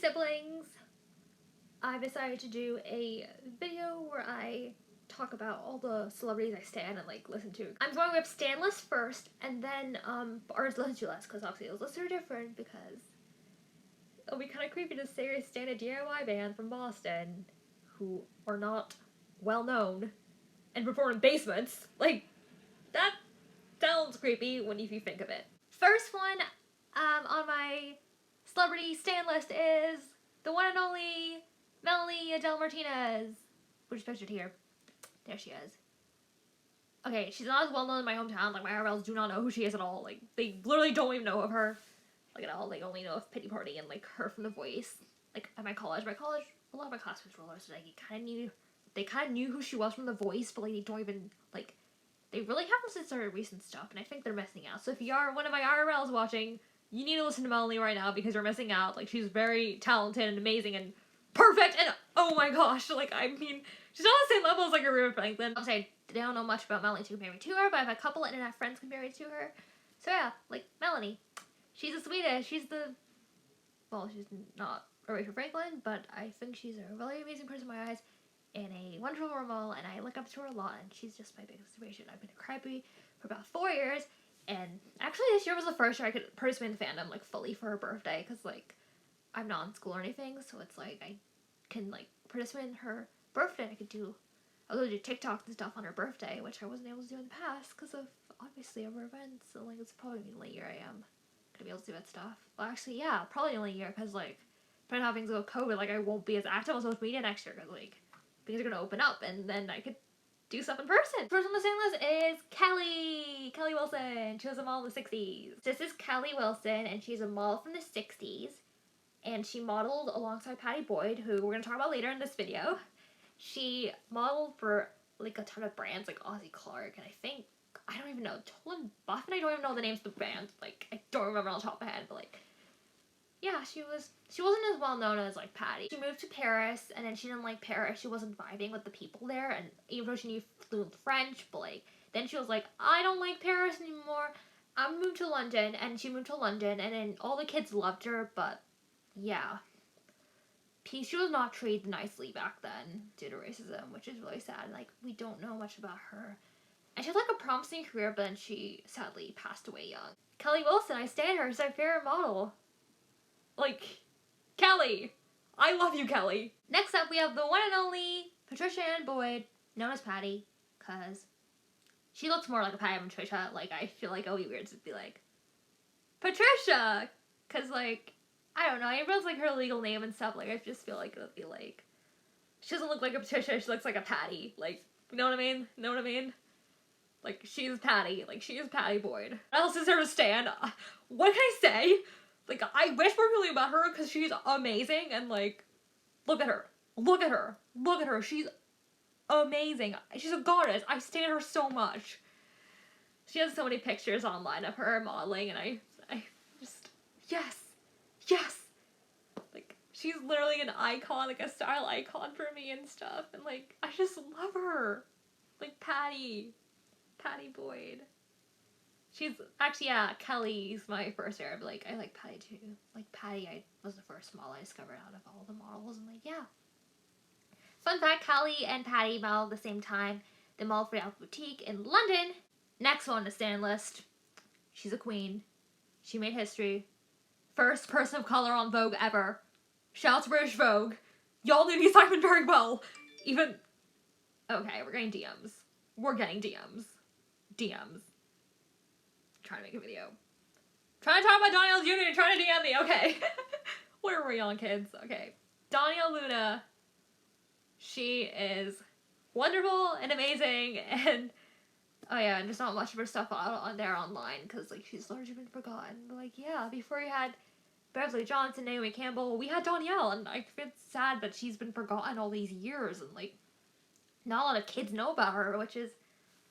siblings, I've decided to do a video where I talk about all the celebrities I stan and like listen to. I'm going with stan list first, and then or listen to list, because obviously those lists are different, because it'll be kind of creepy to say you're stan a DIY band from Boston who are not well known and perform in basements. Like, that sounds creepy when if you think of it. First one on my celebrity stan list is the one and only Melanie Adele Martinez, which is pictured here. There she is. Okay, she's not as well known in my hometown. Like, my IRLs do not know who she is at all. Like, they literally don't even know of her, like, at all. They only know of Pity Party and like her from The Voice. Like, at my college, a lot of my classmates were rollers, so like, they kind of knew who she was from The Voice, but like, they don't even like. They really haven't since their recent stuff, and I think they're missing out. So if you are one of my IRLs watching, you need to listen to Melanie right now, because you're missing out. Like, she's very talented and amazing and perfect, and oh my gosh, like, I mean, she's on the same level as like a River Franklin. Obviously, I don't know much about Melanie to compare me to her, but I have a couple internet friends compare me to her. So yeah, like, Melanie. She's the sweetest. She's not a River Franklin, but I think she's a really amazing person in my eyes, and a wonderful role model, and I look up to her a lot, and she's just my biggest inspiration. I've been a crybaby for about 4 years, and actually this year was the first year I could participate in the fandom, like, fully for her birthday, because, like, I'm not in school or anything, so it's like, I can, like, participate in her birthday. I was able to do TikToks and stuff on her birthday, which I wasn't able to do in the past, because of, obviously, other events, so, like, it's probably the only year I am gonna be able to do that stuff. Well, actually, yeah, probably the only year, because, like, depending on how things go with COVID, like, I won't be as active on social media next year, because, like, things are gonna open up, and then I could do stuff in person. First on the same list is Carlie Wilson. She was a model in the 60s. This is Carlie Wilson, and she's a model from the 60s, and she modeled alongside Patty Boyd, who we're gonna talk about later in this video. She modeled for like a ton of brands, like Ozzy Clark, and I don't even know, Tolan Buff, and I don't even know the names of the brands. Like, I don't remember on the top of my head, but like, yeah, she wasn't as well known as like Patty. She moved to Paris, and then she didn't like Paris. She wasn't vibing with the people there, and even though she knew fluent French, but like, then she was like, I don't like Paris anymore. I'm gonna move to London, and she moved to London, and then all the kids loved her, but yeah. She was not treated nicely back then due to racism, which is really sad. Like, we don't know much about her. And she had like a promising career, but then she sadly passed away young. Carlie Wilson, I stan her. She's my favorite model. Like, Kelly. I love you, Kelly. Next up, we have the one and only Patricia Ann Boyd, known as Patty, because she looks more like a Patty than Patricia. Like, I feel like it would be weird to be like, Patricia! Because, like, I don't know, it feels like her legal name and stuff. Like, I just feel like it would be like, she doesn't look like a Patricia, she looks like a Patty. Like, you know what I mean? Know what I mean? Like, she's Patty. Like, she is Patty Boyd. What else is there to stand? What can I say? Like, I wish more people knew about her, because she's amazing, and, like, look at her. Look at her. Look at her. She's amazing. She's a goddess. I stan her so much. She has so many pictures online of her modeling, and I just, yes. Yes! Like, she's literally an icon, like a style icon for me and stuff, and, like, I just love her. Like, Patty Boyd. She's, actually, yeah, Kelly's my first favorite, but, like, I like Patty too. Like, Patty, was the first model I discovered out of all the models, and, like, yeah. Fun fact, Carlie and Patty modeled at the same time. They modeled for the Alpha Boutique in London. Next one on the stan list. She's a queen. She made history. First person of color on Vogue ever. Shout out to British Vogue. Y'all knew these Simon very well. Even, okay, we're getting DMs. We're getting DMs. DMs. Trying to make a video. Trying to talk about Danielle Jr. and trying to DM me. Okay. Where were we on, kids? Okay. Danielle Luna. She is wonderful and amazing, and oh yeah, and there's not much of her stuff on there online, because, like, she's largely been forgotten. But, like, yeah, before you had Beverly Johnson, Naomi Campbell, we had Danielle, and I feel sad that she's been forgotten all these years, and, like, not a lot of kids know about her, which is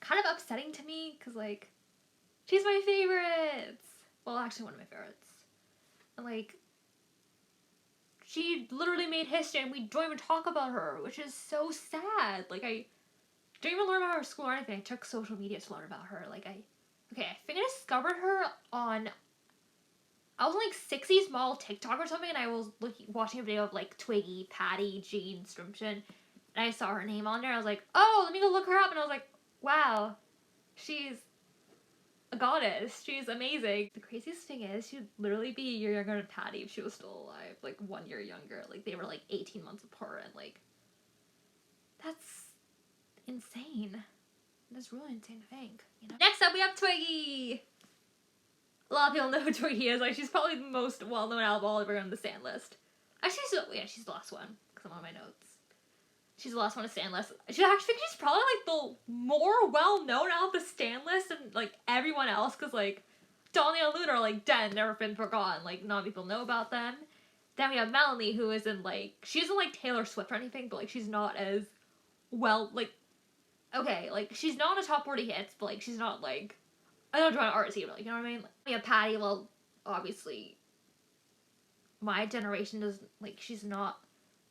kind of upsetting to me, because, like, she's my favorites! Well, actually one of my favorites. And, like, she literally made history, and we don't even talk about her, which is so sad. Like, I didn't even learn about her school or anything. I took social media to learn about her. Like, I think I discovered her on I was on like 60 small TikTok or something, and I was watching a video of like Twiggy, Patty, Jean, Strumchen, and I saw her name on there. I was like, oh, let me go look her up, and I was like, wow, she's a goddess. She's amazing. The craziest thing is, she'd literally be a year younger than Patty if she was still alive, like 1 year younger. Like they were like 18 months apart, and like that's insane. That's really insane to think. You know? Next up, we have Twiggy. A lot of people know who Twiggy is. Like, she's probably the most well-known out of all of her on the stand list. Actually, she's the last one, because I'm on my notes. She's the last one to stand list. I actually think she's probably, like, the more well-known out of the stand list than, like, everyone else, because, like, Donnie and Luna are, like, dead, never been forgotten. Like, not people know about them. Then we have Melanie, who isn't, like, she isn't, like, Taylor Swift or anything, but, like, she's not as well, like, okay, like, she's not on the top 40 hits, but, like, she's not, like, I don't know an artist either, like, you know what I mean? Like, we have Patty, well, obviously, my generation does, like, she's not,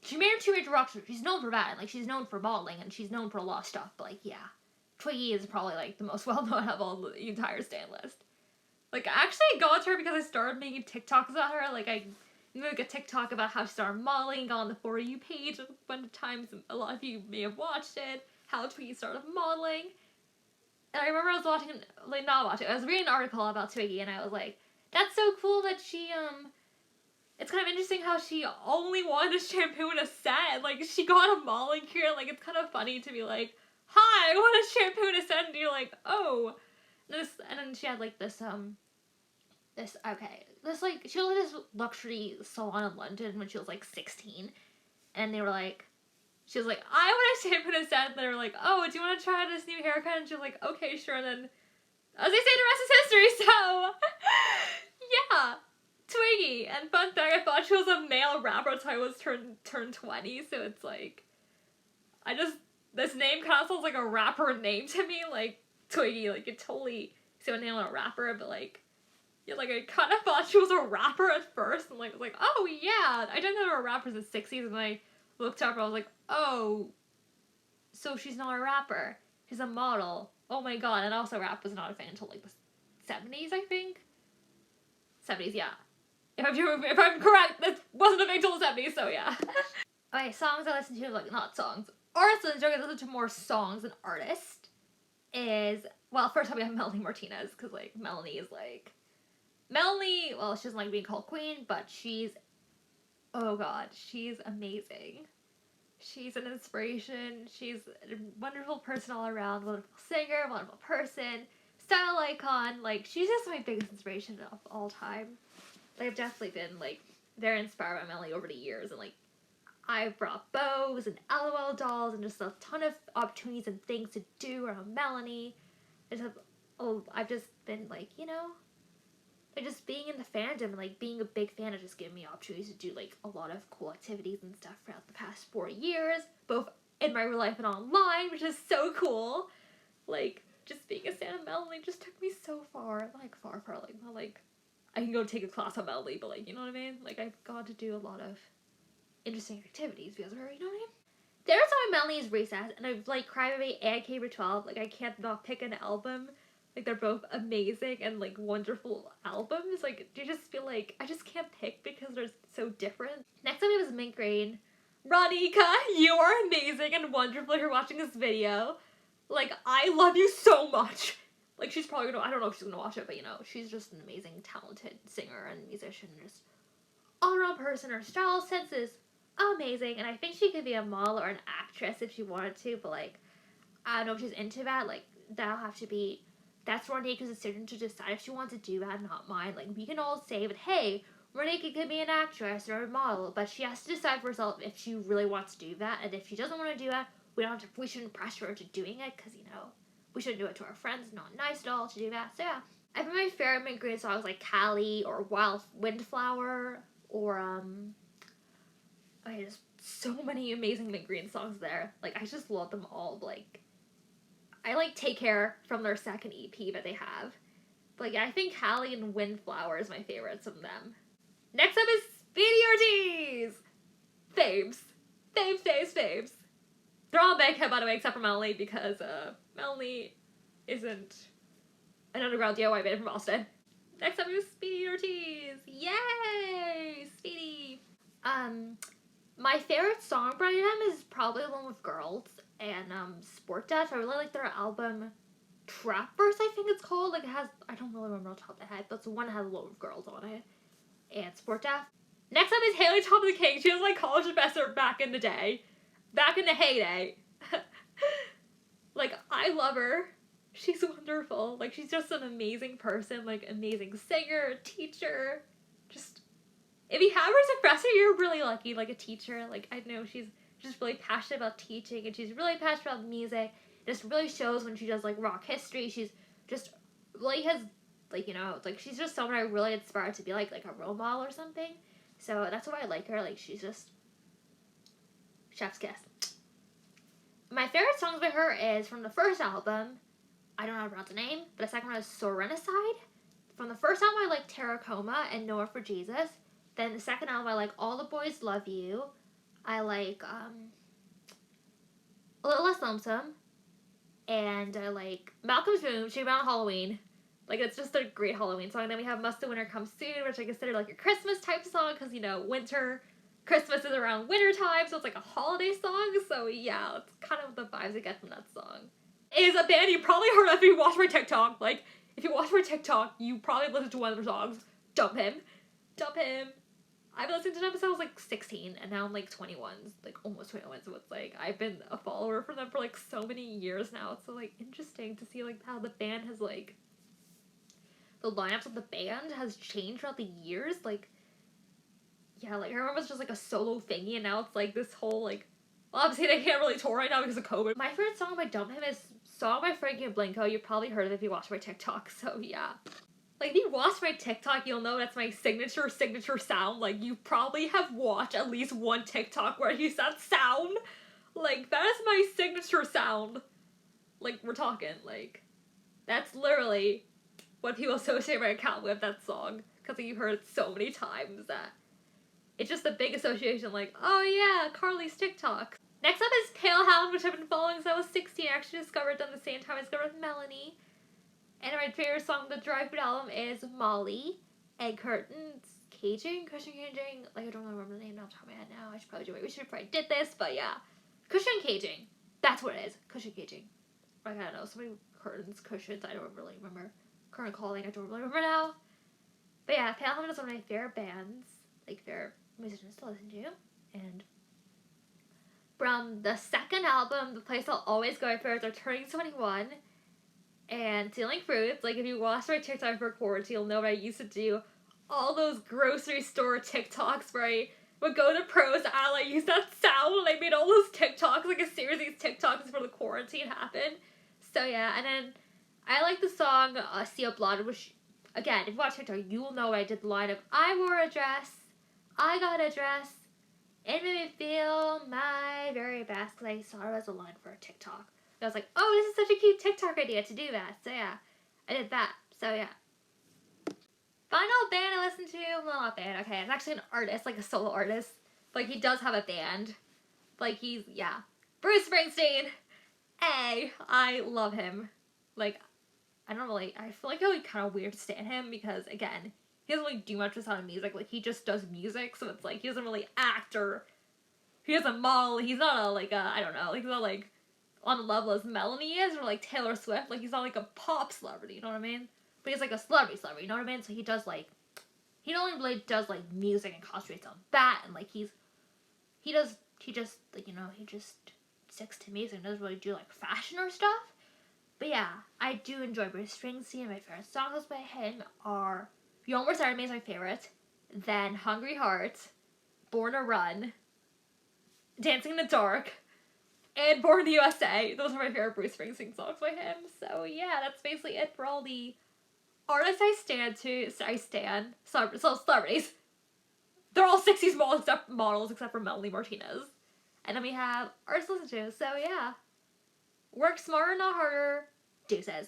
she made her two major rock stars. She's known for that, and, like, she's known for modeling, and she's known for a lot of stuff, but, like, yeah. Twiggy is probably, like, the most well-known of all the entire stand list. Like, I actually got to her because I started making TikToks about her, like, I make a TikTok about how she started modeling, got on the For You page a bunch of times, a lot of you may have watched it, how Twiggy started modeling. And I remember I was watching, like, not watching, I was reading an article about Twiggy, and I was like, that's so cool that she, it's kind of interesting how she only wanted a shampoo and a set, and, like, she got a modeling career, like, it's kind of funny to be like, hi, I want a shampoo and a set, and you're like, oh, and then she had, like, this, like, she had, like, this luxury salon in London when she was, like, 16, and they were like, she was like, I want a shampoo and a set, and they were like, oh, do you want to try this new haircut? And she was like, okay, sure, and then, as they say, the rest is history, so, yeah, Twiggy, and fun fact, I thought she was a male rapper until I was turned 20, so it's like, this name kind of sounds like a rapper name to me, like, Twiggy, like, it totally, see a name on a rapper, but, like, yeah, like, I kind of thought she was a rapper at first, and, like, was like, oh, yeah, I didn't know there were rappers in the 60s, and I looked up, and I was like, oh, so she's not a rapper, she's a model, oh my god, and also rap was not a thing until, like, the 70s, I think? 70s, yeah. If I'm correct, that wasn't a thing until the 70s, so yeah. Okay, songs I listen to, like, not songs. Artists I listen to more songs than artists is, well, first off we have Melanie Martinez, because, like, Melanie is, like, well, she doesn't like being called queen, but she's, oh god, she's amazing. She's an inspiration, she's a wonderful person all around, wonderful singer, wonderful person, style icon, like, she's just my biggest inspiration of all time. Like, I've definitely been, like, very inspired by Melanie over the years, and, like, I've brought bows and LOL dolls and just a ton of opportunities and things to do around Melanie. I've just been, like, you know, like, just being in the fandom and, like, being a big fan has just given me opportunities to do, like, a lot of cool activities and stuff throughout the past 4 years, both in my real life and online, which is so cool. Like, just being a fan of Melanie just took me so far, like, far, like, not, like, I can go take a class on Melanie, but, like, you know what I mean? Like, I've got to do a lot of interesting activities because of her, you know what I mean? There's some of Melanie's Recess, and I've, like, Crybaby and K-12, like, I can't not pick an album. Like, they're both amazing and, like, wonderful albums. Like, you just feel like, I just can't pick because they're so different. Next up, it was Mint Green. Ronika, you are amazing and wonderful if you're watching this video. Like, I love you so much. Like, she's probably gonna, I don't know if she's gonna watch it, but, you know, she's just an amazing, talented singer and musician, just all-around person. Her style sense is amazing, and I think she could be a model or an actress if she wanted to, but, like, I don't know if she's into that. Like, that'll have to be, that's Ronika's decision to decide if she wants to do that, not mine. Like, we can all say, but hey, Ronika could be an actress or a model, but she has to decide for herself if she really wants to do that, and if she doesn't want to do that, we shouldn't pressure her to doing it, because, you know, we shouldn't do it to our friends. It's not nice at all to do that. So yeah, I think my favorite Mint Green songs like Carlie or Windflower or okay, there's so many amazing Mint Green songs there. Like, I just love them all. Like, I like Take Care from their second EP that they have. But, like, I think Carlie and Windflower is my favorites of them. Next up is Speedy Ortiz! Faves. Faves. They're all big hit, by the way, except for Melanie, because Melanie isn't an underground DIY band from Boston. Next up is Speedy Ortiz. Yay! Speedy. My favorite song by them is probably the one with Girls and Sport Dash. I really like their album Trap Verse, I think it's called. Like, it has, I don't really remember off the top of my head, but it's the one that has a lot of Girls on it. And Sport Dash. Next up is Hayley Thompson-King. She was my college professor back in the day. Back in the heyday. Like, I love her. She's wonderful. Like, she's just an amazing person. Like, amazing singer, teacher. Just, if you have her as a professor, you're really lucky. Like, a teacher. Like, I know she's just really passionate about teaching, and she's really passionate about music. It just really shows when she does, like, rock history. She's just really has, like, you know, like, she's just someone I really aspire to be like a role model or something. So that's why I like her. Like, she's just chef's kiss. My favorite songs by her is from the first album. I don't know how to pronounce the name, but the second one is Serenicide. From the first album, I like Terracoma and Nowhere for Jesus. Then the second album, I like All the Boys Love You. I like A Little Less Lonesome. And I like Malcolm's Moon, Shake Around Halloween. Like, it's just a great Halloween song. Then we have Must the Winter Come Soon, which I consider like a Christmas type song, because, you know, Christmas is around winter time, so it's like a holiday song. So yeah, it's kind of the vibes I get from that song. It is a band you probably heard of if you watch my TikTok. Like, if you watch my TikTok, you probably listened to one of their songs. Dump Him. I've listened to them since I was like 16, and now I'm like 21, like almost 21, so it's like I've been a follower for them for like so many years now. It's so like interesting to see like how the band has like, the lineups of the band has changed throughout the years. Like, yeah, like I remember it's just like a solo thingy, and now it's like this whole like, well, obviously they can't really tour right now because of COVID. My favorite song by Dump Him is Song by Frankie and Blanco. You probably heard of it if you watch my TikTok, so yeah. Like, if you watch my TikTok, you'll know that's my signature sound. Like, you probably have watched at least one TikTok where I use that sound. Like, that is my signature sound. Like, we're talking, like, that's literally what people associate my account with, that song. Because you've heard it so many times that it's just a big association, like, oh yeah, Carlie's TikTok. Next up is Pale Hound, which I've been following since I was 16. I actually discovered them the same time I discovered Melanie. And my favorite song on the Dry Food album is Molly and Cushion Caging. Like, I don't remember the name off the top of my head now. I should probably do it. We should probably did this, but yeah. Cushion Caging. That's what it is. Cushion Caging. Like, I don't know. So many cushions. I don't really remember. Current calling. I don't really remember now. But yeah, Pale Hound is one of my favorite bands. Like, favorite musicians to listen to. And from the second album, The Place I'll Always Go, my favorites are Turning 21 and Stealing Fruits. Like, if you watch my TikTok for quarantine, you'll know what I used to do. All those grocery store TikToks where I would go to Pros Aisle, I used that sound, and I made all those TikToks, like a series of these TikToks before the quarantine happened. So yeah, and then I like the song Sea of Blood, which, again, if you watch TikTok, you will know I did the line of, I wore a dress, I got a dress, it made me feel my very best, because I saw it as a line for a TikTok. I was like, oh, this is such a cute TikTok idea to do that. So yeah, I did that. So yeah. Final band I listened to, well, not band, okay, it's actually an artist, like a solo artist. Like, he does have a band. Like, he's, yeah. Bruce Springsteen! Hey, I love him. Like, I feel like it would be kind of weird to stand him because, again, he doesn't really do much with sound of music. Like, he just does music, so it's like, he doesn't really act or, he doesn't model, he's not I don't know, like, he's not, like, on the level as Melanie is, or like Taylor Swift. Like, he's not like a pop celebrity, you know what I mean? But he's like a celebrity, you know what I mean? So he does like, he not only really does like music and concentrates on that, and like he just like, you know, he just sticks to music and doesn't really do like fashion or stuff. But yeah, I do enjoy Bruce Springsteen. My favorite songs by him are Your Worst Enemy is my favorite, then Hungry Heart, Born to Run, Dancing in the Dark, and Born in the USA. Those are my favorite Bruce Springsteen songs by him. So yeah, that's basically it for all the artists I stan. Celebrities. They're all 60s models except for Melanie Martinez. And then we have artists to listen to. So yeah. Work smarter, not harder. Deuces.